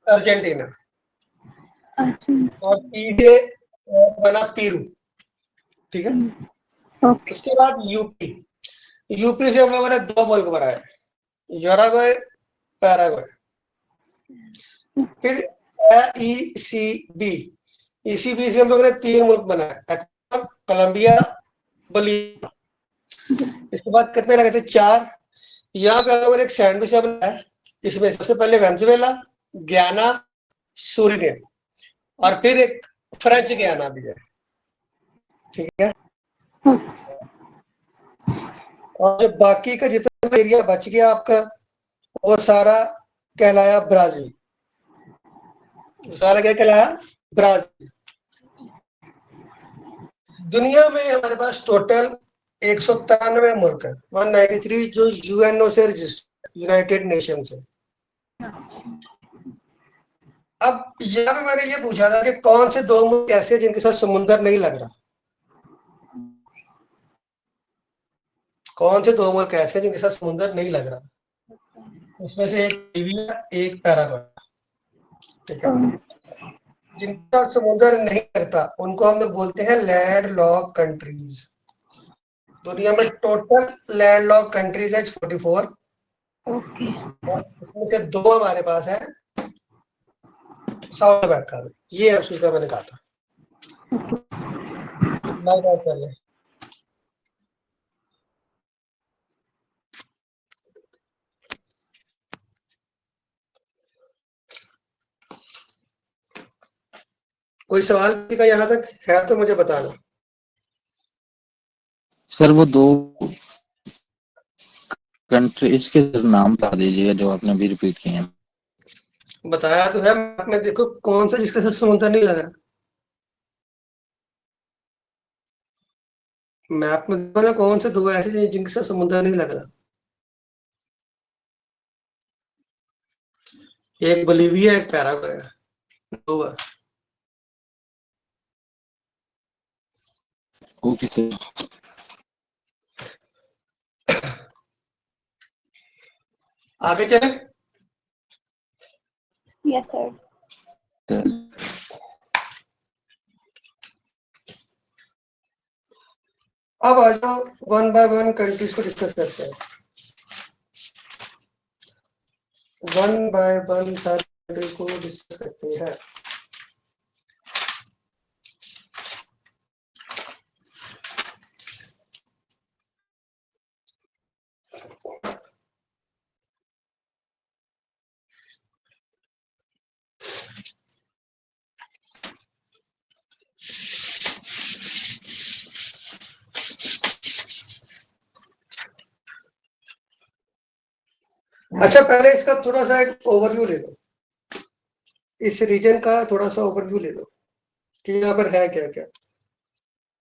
Argentina और P से बना पेरू, ठीक है। ओके। उसके बाद यूपी, यूपी से हम लोगों ने 2 मुल्क बनाए, यूरुग्वे, पैराग्वे। फिर ECB, ECB से हम लोगों ने 3 मुल्क बनाए, इक्वाडोर, कोलंबिया, बोलीविया। इसके बाद कितने लगे थे? 4। यहाँ पे हम लोगों ने एक सैंडविच बनाया, इसमें सबसे पहले वेनेजुएला, गयाना, सूरीनेम और फिर एक फ्रेंच गयाना भी है, ठीक है। और बाकी का जितना एरिया बच गया आपका, वो सारा कहलाया ब्राजील। सारा क्या कहलाया? ब्राजील। दुनिया में हमारे पास टोटल 193 मुल्क है, 193 जो यूएनओ से रजिस्टर्ड, यूनाइटेड नेशन से। अब यहाँ पे मैंने ये पूछा था कि कौन से 2 मुल्क ऐसे हैं जिनके साथ समुद्र नहीं लग रहा? कौन से 2 मुल्क ऐसे हैं जिनके साथ समुद्र नहीं लग रहा? उसमें से एक लीबिया, एक पैराग्वे, ठीक है। जिनका समुद्र नहीं लगता उनको हम लोग बोलते हैं लैंड लॉक कंट्रीज। दुनिया में टोटल लैंड लॉक कंट्रीज है 44। ओके। उसमें से 2 हमारे पास है साउथ अमेरिका में। ये अफ्रीका मैंने कहा था। बात कर ले। कोई सवाल का यहाँ तक है तो मुझे बताना। सर वो 2 कंट्रीज के नाम बता दीजिएगा जो आपने अभी रिपीट किए हैं। बताया तो है मैप में, देखो कौन सा जिसके साथ समुद्र नहीं लग रहा। मैप में देखो ना कौन से 2 ऐसे जिनके साथ समुद्र नहीं लग रहा। एक बोलीविया, एक पैराग्वे है, 2 है। Okay sir. आगे चले। Yes sir. अब आ जाओ 1 बाय 1 कंट्रीज को डिस्कस करते हैं। 1 बाय 1 सारी कंट्रीज को डिस्कस करते हैं। अच्छा, पहले इसका थोड़ा सा एक ओवरव्यू ले लो, इस रीजन का थोड़ा सा ओवरव्यू ले लो कि यहाँ पर है क्या क्या।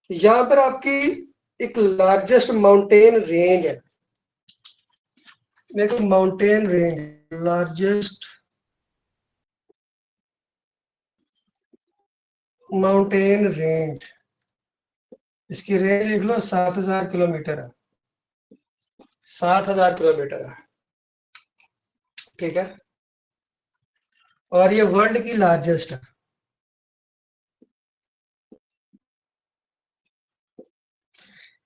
यहाँ पर आपकी एक लार्जेस्ट माउंटेन रेंज है, देखो mountain range, largest mountain range, इसकी रेंज लिख लो 7000 किलोमीटर है, 7000 किलोमीटर है, ठीक है। और ये वर्ल्ड की लार्जेस्ट है।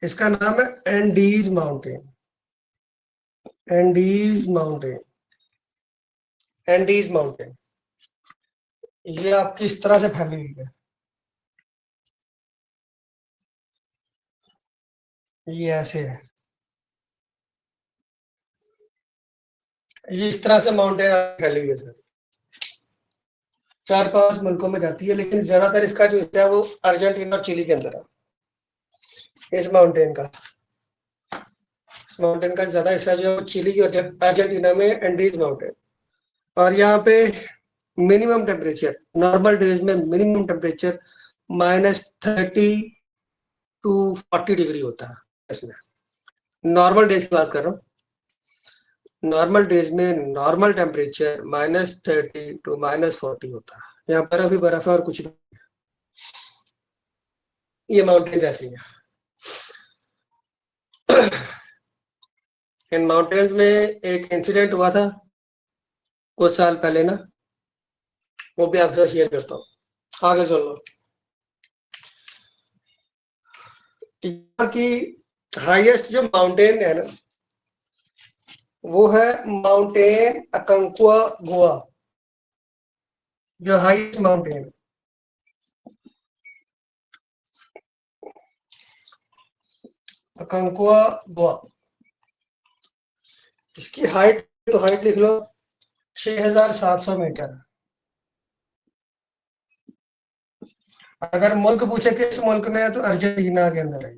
इसका नाम है Andes mountain, Andes mountain, Andes mountain. ये आपकी इस तरह से फैली हुई है, ये ऐसे है, ये इस तरह से माउंटेन फैली हुई है सर। 4-5 मुल्कों में जाती है, लेकिन ज्यादातर इसका जो हिस्सा है वो अर्जेंटीना और चिली के अंदर है। इस माउंटेन का ज्यादा हिस्सा जो है वो चिली और अर्जेंटीना में एंडीज माउंटेन। और यहाँ पे मिनिमम टेम्परेचर नॉर्मल डेज में मिनिमम टेम्परेचर -30 to 40 डिग्री होता है इसमें। नॉर्मल डेज की बात कर रहा हूँ, नॉर्मल डेज में नॉर्मल टेम्परेचर -30 to -40 होता है। यहाँ बर्फ ही बर्फ है और कुछ नहीं। ये माउंटेन्स ऐसी हैं। इन माउंटेन्स में एक इंसिडेंट हुआ था कुछ साल पहले ना, वो भी आपके साथ शेयर करता हूँ, आगे सुन लो। यहाँ की हाईएस्ट जो माउंटेन है ना, वो है माउंटेन अकंकुआ गुआ, जो हाईएस्ट माउंटेन। अकंकुआ गुआ, इसकी हाइट, तो हाइट लिख लो 6700 मीटर। अगर मुल्क पूछे किस मुल्क में है तो अर्जेंटीना के अंदर है,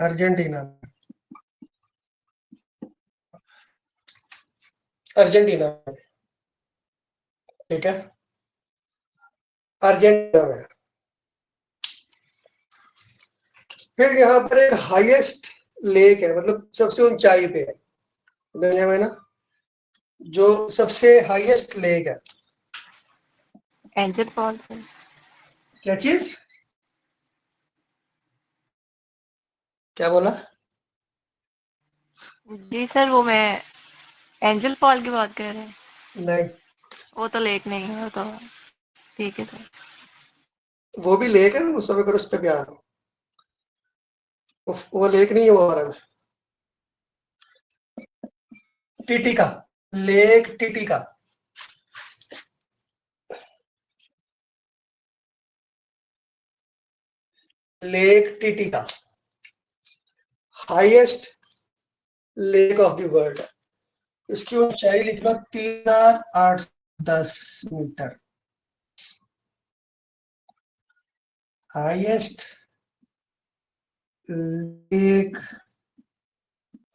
अर्जेंटीना, अर्जेंटीना, ठीक है, अर्जेंटीना में। फिर यहाँ पर एक हाईएस्ट लेक है, मतलब सबसे ऊंचाई पे है दुनिया में ना, जो सबसे हाईएस्ट लेक है। एंजल फॉल्स है। क्या चीज, क्या बोला? जी सर, वो मैं एंजल फॉल की बात कर रहे हैं। नहीं, वो तो लेक नहीं है, वो तो ठीक है सर। वो भी लेक है, उस समय करो उस पे प्यार। वो लेक नहीं है, वो वाला Titicaca, lake Titicaca. Lake Titicaca highest lake of the world. इसकी ऊंचाई लिख लो 3810 metre. Highest lake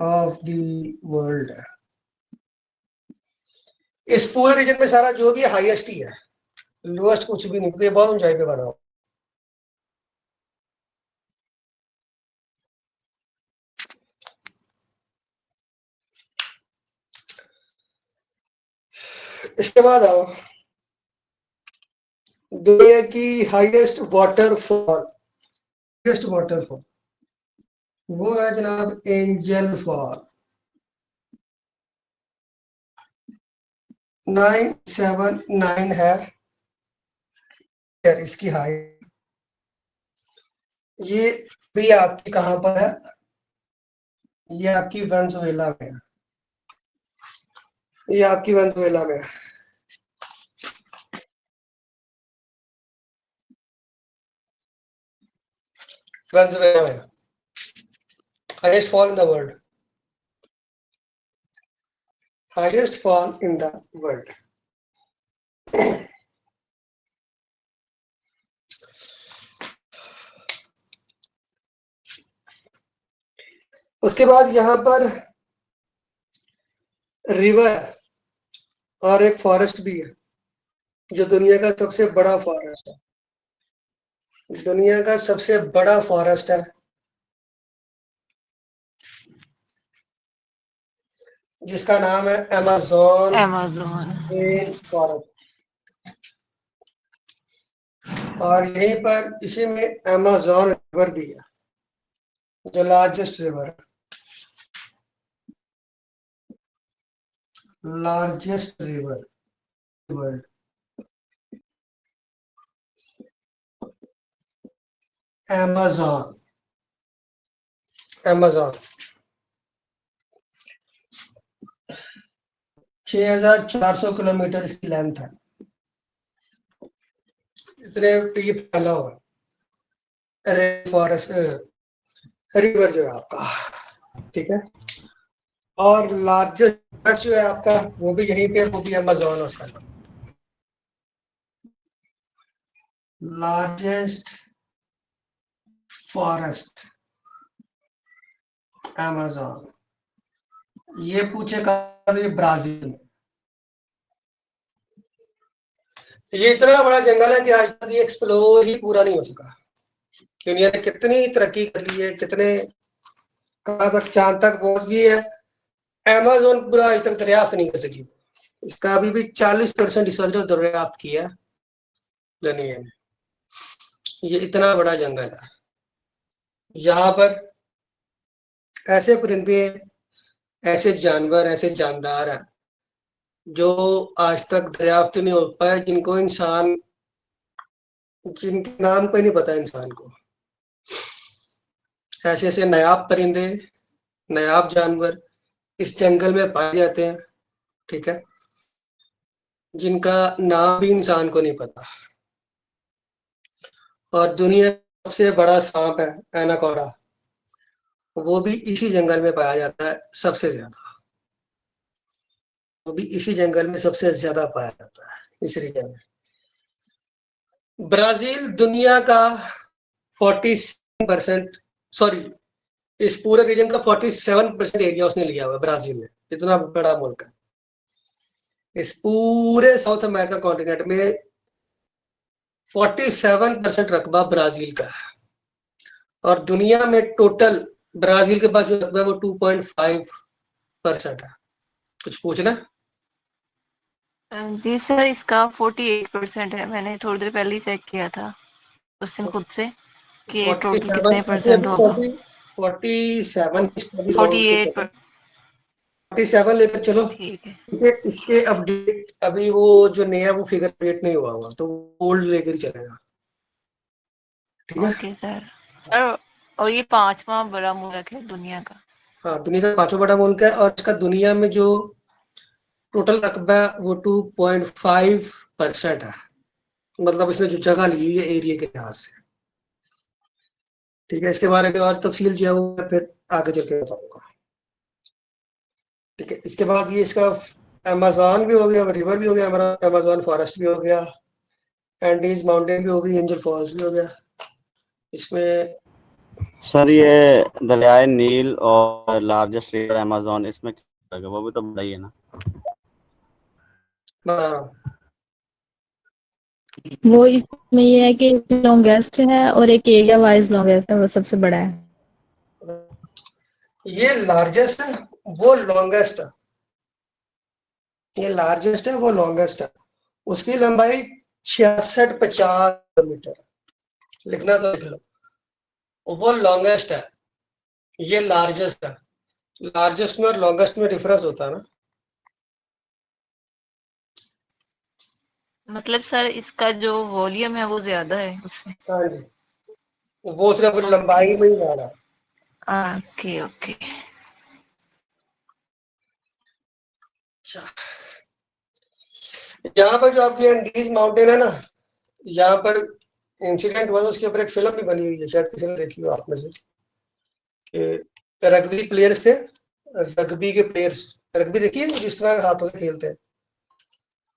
of the world. इस पूरे रीजन में सारा जो भी है हाईएस्ट ही है, लोएस्ट कुछ भी नहीं, क्योंकि ये बहुत ऊंचाई पे बना हो। इसके बाद आओ, दुनिया की हाईएस्ट वाटरफॉल, हाईएस्ट वाटरफॉल वो है जनाब एंजल फॉल, 979 है इसकी हाइट। ये भी आपकी कहां पर है, ये आपकी वेनेजुएला में है, ये आपकी वेनेजुएला में है। वेनेजुएला में highest fall in the world, highest fall in the world. उसके बाद यहाँ पर रिवर है और एक फॉरेस्ट भी है, जो दुनिया का सबसे बड़ा फॉरेस्ट है, दुनिया का सबसे बड़ा फॉरेस्ट है, जिसका नाम है अमेज़न अमेज़न। Rain forest. और यहीं पर इसी में अमेज़न रिवर भी है, जो लार्जेस्ट रिवर है, largest river world, Amazon, Amazon 6400 kilometre इसकी लेंथ है, इतने ये फैला हुआ रेन फॉरेस्ट रिवर जो है आपका, ठीक है। और लार्जेस्ट जो है आपका वो भी यहीं पे, वो भी अमेज़न है उसका नाम, लार्जेस्ट फॉरेस्ट अमेज़न। ये पूछेगा तो ये ब्राजील में, ये इतना बड़ा जंगल है कि आज तक ये एक्सप्लोर ही पूरा नहीं हो सका। दुनिया ने कितनी तरक्की कर ली है, कितने कहाँ तक, चांद तक पहुंच गई है, अमेज़न पूरा आज तक दरियाफ्त नहीं कर सकी। इसका अभी भी 40% हिस्सा जो दरियाफ्त किया दुनिया ने। ये इतना बड़ा जंगल है, यहाँ पर ऐसे परिंदे, ऐसे जानवर, ऐसे जानदार हैं जो आज तक दरियाफ्त नहीं हो पाए, जिनको इंसान, जिनके नाम को ही नहीं पता इंसान को। ऐसे ऐसे नायाब परिंदे, नायाब जानवर इस जंगल में पाए जाते हैं, ठीक है, जिनका नाम भी इंसान को नहीं पता। और दुनिया का सबसे बड़ा सांप है एनाकोंडा, वो भी इसी जंगल में पाया जाता है सबसे ज्यादा। वो भी इसी जंगल में सबसे ज्यादा पाया जाता है, इस रीजन में। ब्राजील दुनिया का 47%, सॉरी, इस पूरे रीजन का 47% एरिया उसने लिया हुआ है, ब्राजील ने। इतना बड़ा मुल्क है। इस पूरे साउथ अमेरिका कॉन्टिनेंट में 47% रकबा ब्राजील का है। और दुनिया में टोटल ब्राजील के पास जो रकबा है वो 2.5% है। कुछ पूछना? जी सर, इसका 48% है। मैंने थोड़ी देर पहले ही चेक किया था उस दिन खुद से कि टोटल कितने परसेंट होगा। 47 48 पर। 47 लेकर चलो। ठीक है। इसके अपडेट अभी वो जो नया वो फिगर अपडेट नहीं हुआ तो ओल्ड लेकर ही चलेगा, ठीक है। Okay sir. और ये 5वां बड़ा मुल्क है दुनिया का। हाँ, दुनिया का 5वां बड़ा मुल्क है और इसका दुनिया में जो टोटल रकबा है वो 2.5% है। मतलब इसने जो जगह ली हुई है एरिया के लिहाज से, ठीक है। इसके बारे में और तफसील जो है वो मैं फिर आगे चल के बताऊंगा, ठीक है। इसके बाद ये इसका अमेज़न भी हो गया, रिवर भी हो गया हमारा, अमेज़न फॉरेस्ट भी हो गया, एंडीज माउंटेन भी हो गई, एंजल फॉल्स भी हो गया। इसमें सर ये दरियाए नील और लार्जेस्ट रिवर अमेज़न, इसमें क्या है? वो भी तो बड़ा ही है ना? वो इसमें ये है कि लॉन्गेस्ट है और एक एरिया वाइज लॉन्गेस्ट है, वो सबसे बड़ा है। ये लार्जेस्ट है, वो लॉन्गेस्ट है। ये लार्जेस्ट है, वो लॉन्गेस्ट है। उसकी लंबाई 66-50 किलोमीटर। लिखना तो लिख लो। वो लॉन्गेस्ट है, ये लार्जेस्ट है। लार्जेस्ट में और लॉन्गेस्ट में डिफरेंस होता है ना। मतलब सर इसका जो वॉल्यूम है वो ज्यादा है उससे। हाँ जी, वो सिर्फ लंबाई में ही जा रहा है। Okay okay. अच्छा, यहाँ पर जो आपकी एंडीज माउंटेन है ना, यहाँ पर इंसिडेंट हुआ था, उसके ऊपर एक फिल्म भी बनी हुई है, शायद किसी ने देखी हो आप में से। कि रग्बी प्लेयर्स थे, रग्बी के प्लेयर्स, रग्बी देखिए जिस तरह हाथों से खेलते हैं,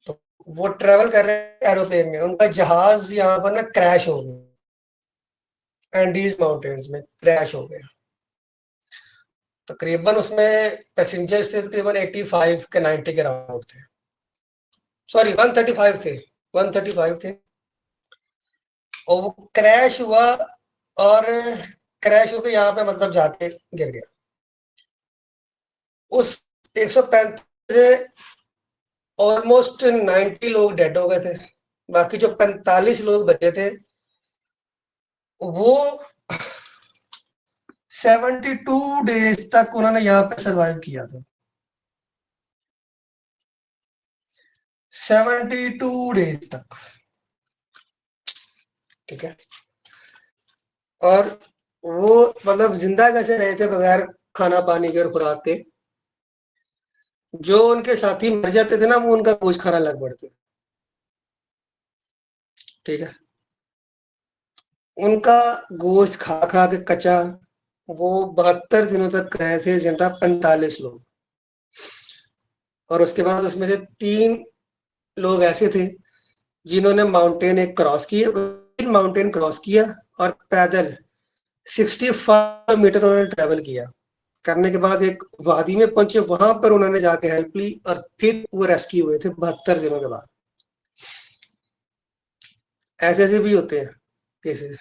तो वो ट्रेवल कर रहे हैं एरोप्लेन में, उनका जहाज यहाँ पर ना क्रैश हो गया, एंडीज माउंटेन्स में क्रैश हो गया। तकरीबन उसमें पैसेंजर्स थे तकरीबन 85 के 90 के अराउंड थे, सॉरी 135 थे, 135 थे। और वो क्रैश हुआ, और क्रैश होकर यहाँ पे मतलब जाके गिर गया। उस 135 से ऑलमोस्ट 90 लोग डेड हो गए थे। बाकी जो 45 लोग बचे थे वो 72 डेज तक उन्होंने यहाँ पे सरवाइव किया था। 72 डेज तक, ठीक है। और वो मतलब जिंदा कैसे रहे थे बगैर खाना पानी के और खुराक के। जो उनके साथी मर जाते थे ना, वो उनका गोश्त खाना लग पड़ते, ठीक है। उनका गोश्त खा खा के कच्चा वो 72 दिनों तक रहे थे जिंदा 45 लोग। और उसके बाद उसमें से 3 लोग ऐसे थे जिन्होंने माउंटेन एक क्रॉस किया, माउंटेन क्रॉस किया और पैदल 65 मीटर उन्होंने ट्रेवल किया। करने के बाद एक वादी में पहुंचे, वहां पर उन्होंने जाके हेल्प ली और फिर वो रेस्क्यू हुए थे 72 दिनों के बाद। ऐसे ऐसे भी होते हैं केसेस।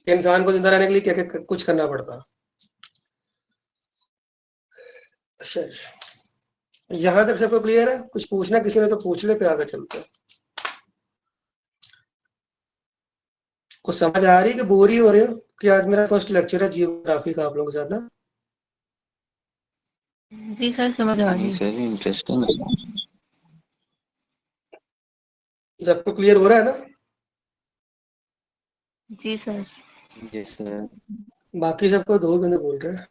इंसान को जिंदा रहने के लिए क्या क्या कुछ करना पड़ता। अच्छा, यहाँ तक सबको क्लियर है? कुछ पूछना किसी ने तो पूछ ले, फिर आगे चलते हैं। कुछ समझ आ रही है कि बोर ही हो रहे हो? कि आज मेरा फर्स्ट लेक्चर है जियोग्राफी का आप लोगों के साथ ना। जी सर समझ आ नहीं गई। सर, इंटरेस्टिंग है। सबको क्लियर हो रहा है ना? जी सर। Yes sir. बाकी सबको दो बंदे बोल रहे हैं।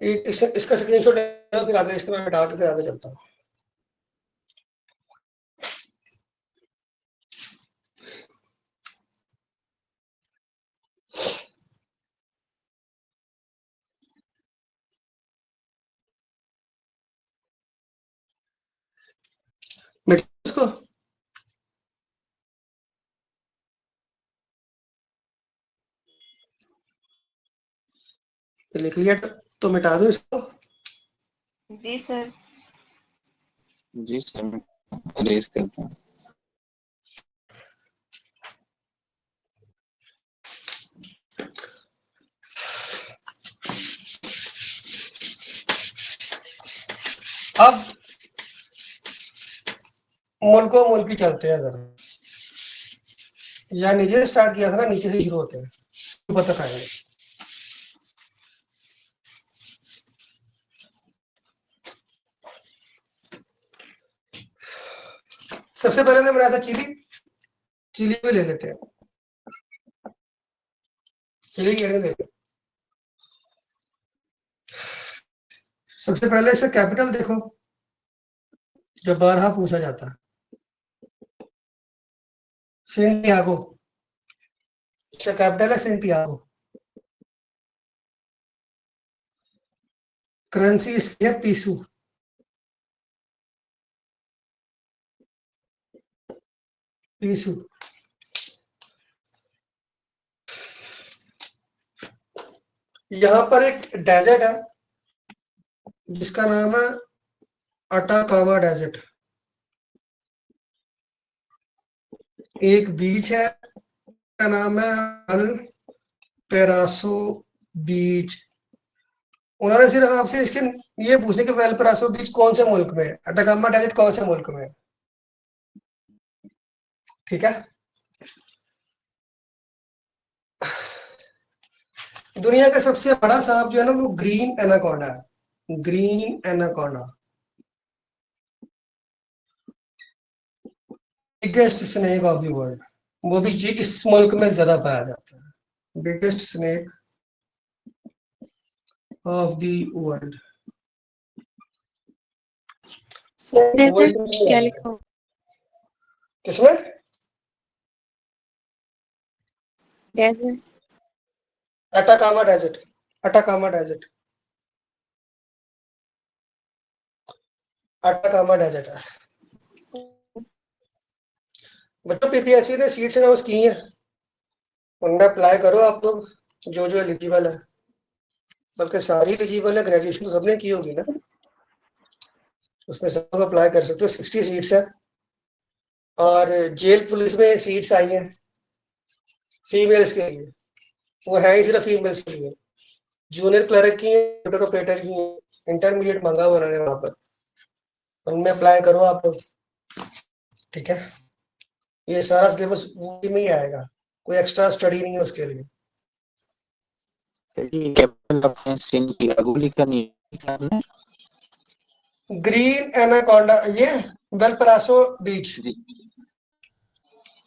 इसका स्क्रीनशॉट लेना, फिर आगे इसको मैं हटा के फिर आगे चलता हूँ। मिटा इसको, लिख लिया तो मिटा दूं इसको। जी सर। जी सर, रेस करता हूँ। अब मुल्को मुल्की चलते हैं जरा। या नीचे स्टार्ट किया था ना, नीचे से शुरू होते हैं, ऊपर तक आएंगे। सबसे पहले हमने बनाया था चिली। चिली भी ले लेते हैं, चिली कहने देते हैं। सबसे पहले इसका कैपिटल देखो, जो बारहा पूछा जाता है, सेंटियागो। इसका कैपिटल है सेंटियागो। करेंसी इसकी है पीसू। पीसू। यहाँ पर एक डेजर्ट है जिसका नाम है अटाकामा डेजर्ट। एक बीच है, का नाम है अल पेरासो बीच। उन्होंने सिर्फ आपसे इसके ये पूछने कि वेलपरासो बीच कौन से मुल्क में है, अटाकामा डेजर्ट कौन से मुल्क में है। ठीक है। दुनिया का सबसे बड़ा सांप जो है ना, वो ग्रीन एनाकोंडा है। Green anaconda, biggest snake of the world. वो भी ये इस मुल्क में ज्यादा पाया जाता है। Biggest snake of the world. Sir desert क्या लिखा हो? किसमें? Desert. Atacama desert. Atacama desert. Atacama desert है। बच्चों पीपीएससी ने सीट्स अनाउंस की हैं, उनमें अप्लाई करो आप लोग, जो जो एलिजिबल है। बल्कि सारी एलिजिबल है, ग्रेजुएशन तो सबने की होगी ना, उसमें सब लोग अप्लाई कर सकते हो। 60 सीट्स है। और जेल पुलिस में सीट्स आई हैं फीमेल्स के लिए, वो है ही सिर्फ फीमेल्स के लिए। जूनियर क्लर्क की, कंप्यूटर ऑपरेटर की, इंटरमीडिएट मांगा हुआ उन्होंने वहां पर, उनमें अप्लाई करो आप लोग। ठीक है, ये सारा सिलेबस उसी में ही आएगा, कोई एक्स्ट्रा स्टडी नहीं है उसके लिए। जी, कैपिटल आपने सेंटियागो लिखा नहीं लिखा आपने? ग्रीन एनाकोंडा, ये वेलपरासो बीच। जी।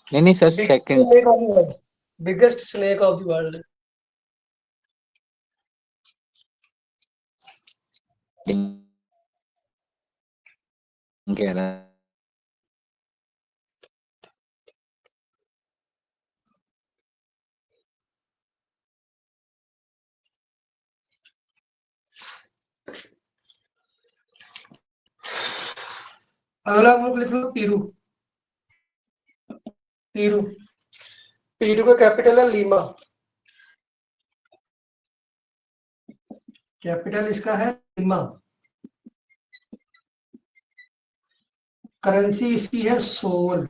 नहीं sir, second. Biggest snake of the world. कह रहा है। अगला मुल्क लिख लो, पेरू। पेरू। पेरू का कैपिटल है लीमा। कैपिटल इसका है लीमा। करेंसी इसकी है सोल।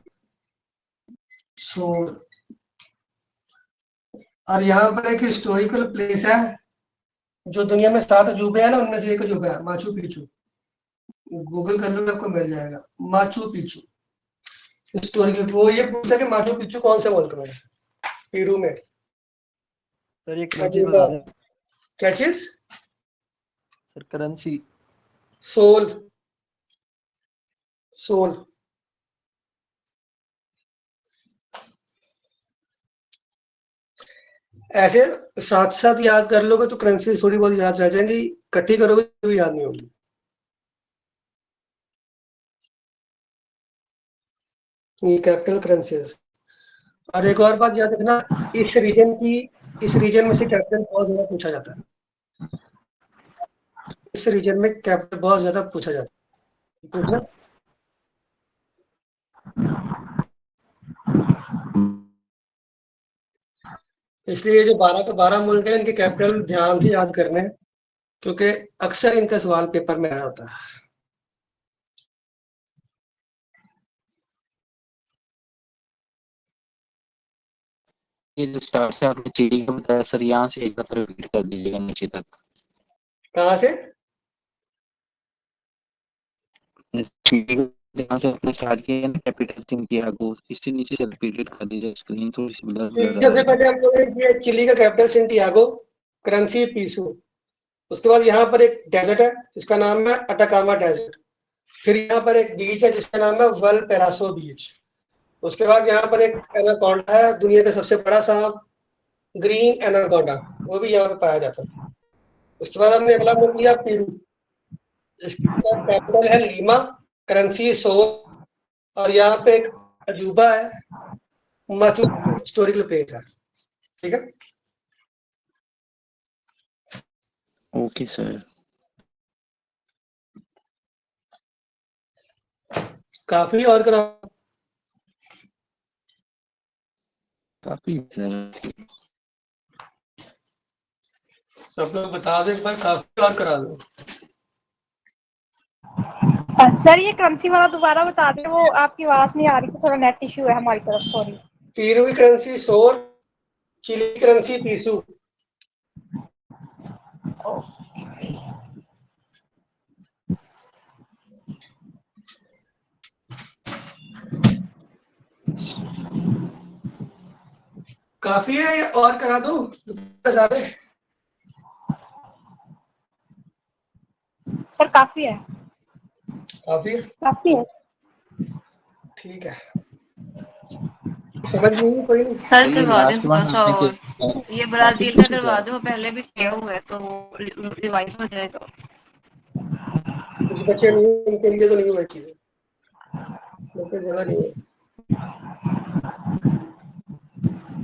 सोल। और यहाँ पर एक हिस्टोरिकल प्लेस है, जो दुनिया में 7 अजूबे हैं ना, उनमें से एक अजूबा है माचू पिचू। गूगल कर लो, आपको मिल जाएगा माचू पिचू। हिस्टोरिकल वो ये पूछता है कि माचू पिचू कौन से मुल्क में है। पेरू में। सर ये करेंसी बता दें क्या चीज? Sir, currency. सोल। सोल ऐसे साथ साथ याद कर लोगे तो करेंसी थोड़ी बहुत याद रह जाएंगी, इकट्ठी करोगे तो भी याद नहीं होगी। ये कैपिटल करेंसीज। और एक और बात याद रखना, इस रीजन में से कैपिटल बहुत ज्यादा पूछा जाता है। इस रीजन में कैपिटल बहुत ज्यादा पूछा जाता है। पूछना। इसलिए जो 12 के 12 मुल्क हैं, इनके कैपिटल ध्यान से याद करने हैं, क्योंकि अक्सर इनका सवाल पेपर में आया होता है। ये जो स्टार्ट से आपने चिली का बताया सर, यहाँ से एक दफा रिपीट कर दीजिएगा नीचे तक। कहाँ से? चिली का जहाँ से आपने स्टार्ट किया ना, कैपिटल सिंटियागो, इससे नीचे से रिपीट कर दीजिए, स्क्रीन थोड़ी सी ब्लर ब्लर आ सबसे रही है। पहले हम लोग ये चिली का कैपिटल सेंटियागो, करेंसी पीसू। उसके बाद यहाँ पर एक डेजर्ट है जिसका नाम है अटाकामा डेजर्ट। फिर यहाँ पर एक बीच है जिसका नाम है वलपेरासो बीच। उसके बाद यहाँ पर एक एनाकोंडा है, दुनिया का सबसे बड़ा सांप, ग्रीन एनाकोंडा, वो भी यहाँ पे पाया जाता है। उसके बाद हमने अगला मुल्क लिया पेरू। इसका कैपिटल है लीमा, करेंसी सो, और यहाँ पे एक अजूबा है, माचू हिस्टोरिकल प्लेस है। ठीक है, ओके सर। काफी और करा काफी सर। सब लोग बता दो एक बार, काफी और करा दो। सर ये करेंसी वाला दोबारा बता दें, वो आपकी आवाज नहीं आ रही, थोड़ा नेट इश्यू है हमारी तरफ, सॉरी। पेरू की करेंसी सोल, चिली की करेंसी पीसू। काफी है या और करा दो? ज्यादा सर काफी है। काफी है, काफी है। ठीक है। समझ नहीं कोई नहीं। सर ये करवा दें लास्ट थोड़ा वन सा आपने और, ये ब्राजील का करवा दो, पहले भी किया हुआ है तो रिवाइज हो जाएगा। कुछ बच्चे नहीं, उनके लिए तो नहीं हुआ चीजें, बच्चे ज्यादा नहीं हुए।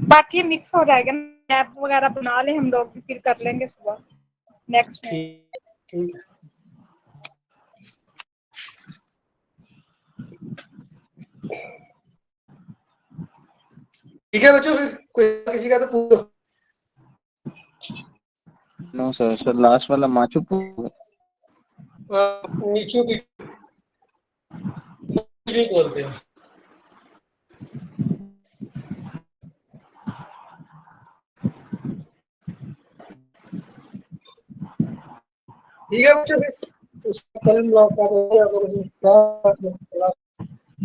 बाकी मिक्स हो जाएगा, ऐप वगैरह बना ले हम लोग, फिर कर लेंगे सुबह नेक्स्ट में। ठीक है। ठीक है बच्चों, फिर कोई किसी का तो पूछो। नो सर, सर लास्ट वाला माचू पिच्चू। नीचू भी बोलते हैं। ठीक है बच्चों, फिर उसका कल मुलाकात होगी आप लोगों से।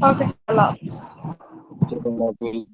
ओके, चलो